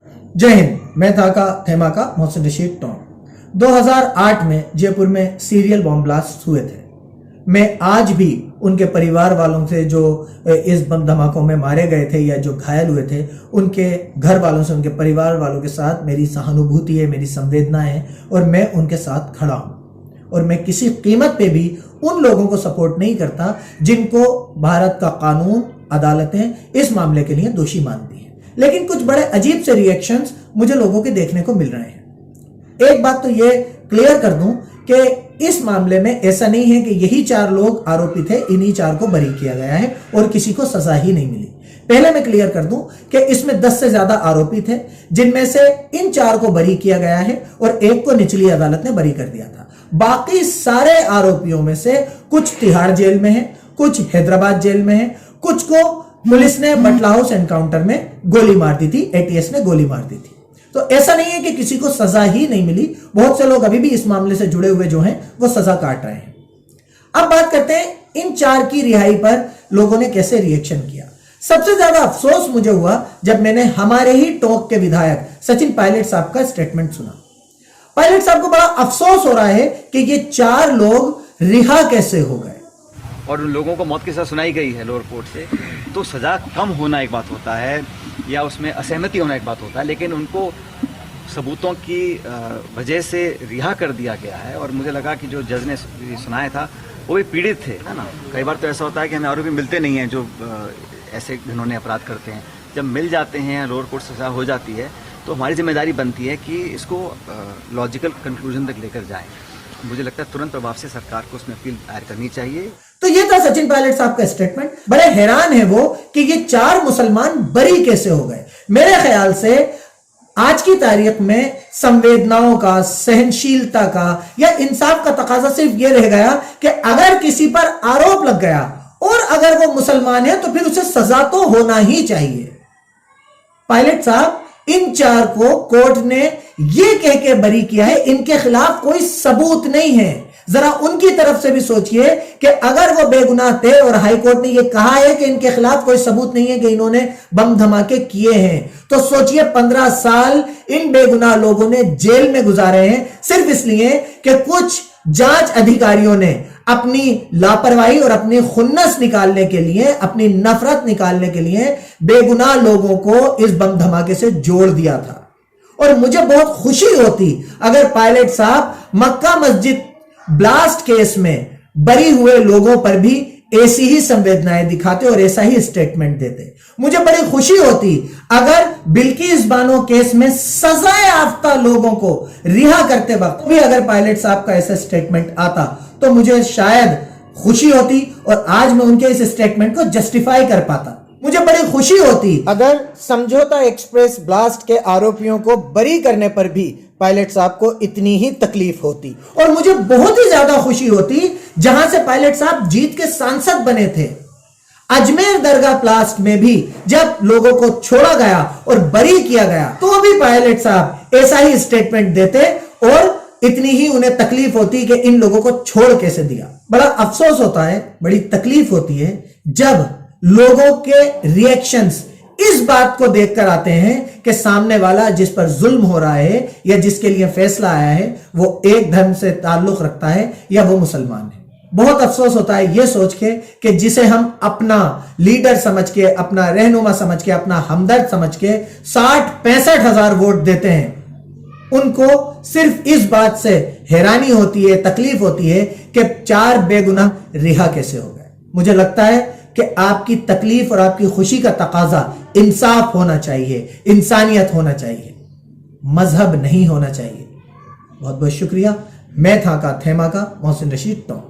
जय हिंद। मैं था मोहसिन रशीद टोन। 2008 में जयपुर में सीरियल बॉम्ब ब्लास्ट हुए थे। मैं आज भी उनके परिवार वालों से जो इस बम धमाकों में मारे गए थे या जो घायल हुए थे, उनके घर वालों से, उनके परिवार वालों के साथ मेरी सहानुभूति है, मेरी संवेदना है और मैं उनके साथ खड़ा हूं। और मैं किसी कीमत पे भी उन लोगों को सपोर्ट नहीं करता जिनको भारत का कानून, अदालतें इस मामले के लिए दोषी मानती हैं। लेकिन कुछ बड़े अजीब से रिएक्शंस मुझे लोगों के देखने को मिल रहे हैं। एक बात तो ये क्लियर कर दूं कि इस मामले में ऐसा नहीं है कि यही 4 लोग आरोपी थे, इन्हीं 4 को बरी किया गया है और किसी को सजा ही नहीं मिली। पहले मैं क्लियर कर दूं कि इसमें 10 से ज्यादा आरोपी थे, जिनमें से इन 4 को बरी किया गया है और एक को निचली अदालत ने बरी कर दिया था। बाकी सारे आरोपियों में से कुछ तिहाड़ जेल में है, कुछ हैदराबाद जेल में है, कुछ को पुलिस ने बटला हाउस एनकाउंटर में गोली मार दी थी, एटीएस ने गोली मार दी थी। तो ऐसा नहीं है कि किसी को सजा ही नहीं मिली। बहुत से लोग अभी भी इस मामले से जुड़े हुए जो हैं वो सजा काट रहे हैं। अब बात करते हैं इन 4 की रिहाई पर लोगों ने कैसे रिएक्शन किया। सबसे ज्यादा अफसोस मुझे हुआ जब मैंने हमारे ही टोंक के विधायक सचिन पायलट साहब का स्टेटमेंट सुना। पायलट साहब को बड़ा अफसोस हो रहा है कि ये 4 लोग रिहा कैसे हो गए और उन लोगों को मौत की सजा सुनाई गई है लोअर कोर्ट से। तो सजा कम होना एक बात होता है या उसमें असहमति होना एक बात होता है, लेकिन उनको सबूतों की वजह से रिहा कर दिया गया है। और मुझे लगा कि जो जज ने सुनाया था वो भी पीड़ित थे, है ना। कई बार तो ऐसा होता है कि हमें आरोपी मिलते नहीं हैं जो ऐसे जिन्होंने अपराध करते हैं। जब मिल जाते हैं, लोअर कोर्ट से सजा हो जाती है, तो हमारी जिम्मेदारी बनती है कि इसको लॉजिकल कंक्लूजन तक लेकर जाएं। मुझे लगता है तुरंत प्रभाव से सरकार को उसमें अपील दायर करनी चाहिए। तो ये था सचिन पायलट साहब का स्टेटमेंट। बड़े हैरान है वो कि ये 4 मुसलमान बरी कैसे हो गए। मेरे ख्याल से आज की तारीख में संवेदनाओं का, सहनशीलता का या इंसाफ का तकाजा सिर्फ ये रह गया कि अगर किसी पर आरोप लग गया और अगर वो मुसलमान है तो फिर उसे सजा तो होना ही चाहिए। पायलट साहब, इन 4 को कोर्ट ने यह कह के बरी किया है इनके खिलाफ कोई सबूत नहीं है। जरा उनकी तरफ से भी सोचिए कि अगर वो बेगुनाह थे और हाई कोर्ट ने यह कहा है कि इनके खिलाफ कोई सबूत नहीं है कि इन्होंने बम धमाके किए हैं, तो सोचिए 15 साल इन बेगुनाह लोगों ने जेल में गुजारे हैं सिर्फ इसलिए कि कुछ जांच अधिकारियों ने अपनी लापरवाही और अपनी खुन्नस निकालने के लिए, अपनी नफरत निकालने के लिए बेगुनाह लोगों को इस बम धमाके से जोड़ दिया था। और मुझे बहुत खुशी होती अगर पायलट साहब मक्का मस्जिद ब्लास्ट केस में बरी हुए लोगों पर भी ऐसी ही संवेदनाएं दिखाते और ऐसा ही स्टेटमेंट देते। मुझे बड़ी खुशी होती अगर बिल्किस बानो केस में सजा याफ्ता लोगों को रिहा करते वक्त भी अगर पायलट साहब का ऐसा स्टेटमेंट आता तो मुझे शायद खुशी होती और आज मैं उनके इस स्टेटमेंट को जस्टिफाई कर पाता। मुझे बड़ी खुशी होती अगर समझौता एक्सप्रेस ब्लास्ट के आरोपियों को बरी करने पर भी पायलट साहब को इतनी ही तकलीफ होती। और मुझे बहुत ही ज्यादा खुशी होती जहां से पायलट साहब जीत के सांसद बने थे। अजमेर दरगाह ब्लास्ट में भी जब लोगों को छोड़ा गया और बरी किया गया तो भी पायलट साहब ऐसा ही स्टेटमेंट देते और इतनी ही उन्हें तकलीफ होती कि इन लोगों को छोड़ कैसे दिया। बड़ा अफसोस होता है, बड़ी तकलीफ होती है जब लोगों के रिएक्शंस इस बात को देखकर आते हैं कि सामने वाला जिस पर जुल्म हो रहा है या जिसके लिए फैसला आया है वो एक धर्म से ताल्लुक रखता है या वो मुसलमान है। बहुत अफसोस होता है यह सोच के कि जिसे हम अपना लीडर समझ के, अपना रहनुमा समझ के, अपना हमदर्द समझ के 60-65 हजार वोट देते हैं, उनको सिर्फ इस बात से हैरानी होती है, तकलीफ होती है कि 4 बेगुनाह रिहा कैसे हो गए। मुझे लगता है कि आपकी तकलीफ और आपकी खुशी का तकाजा इंसाफ होना चाहिए, इंसानियत होना चाहिए, मजहब नहीं होना चाहिए। बहुत बहुत शुक्रिया। मैं था मोहसिन रशीद टोंक।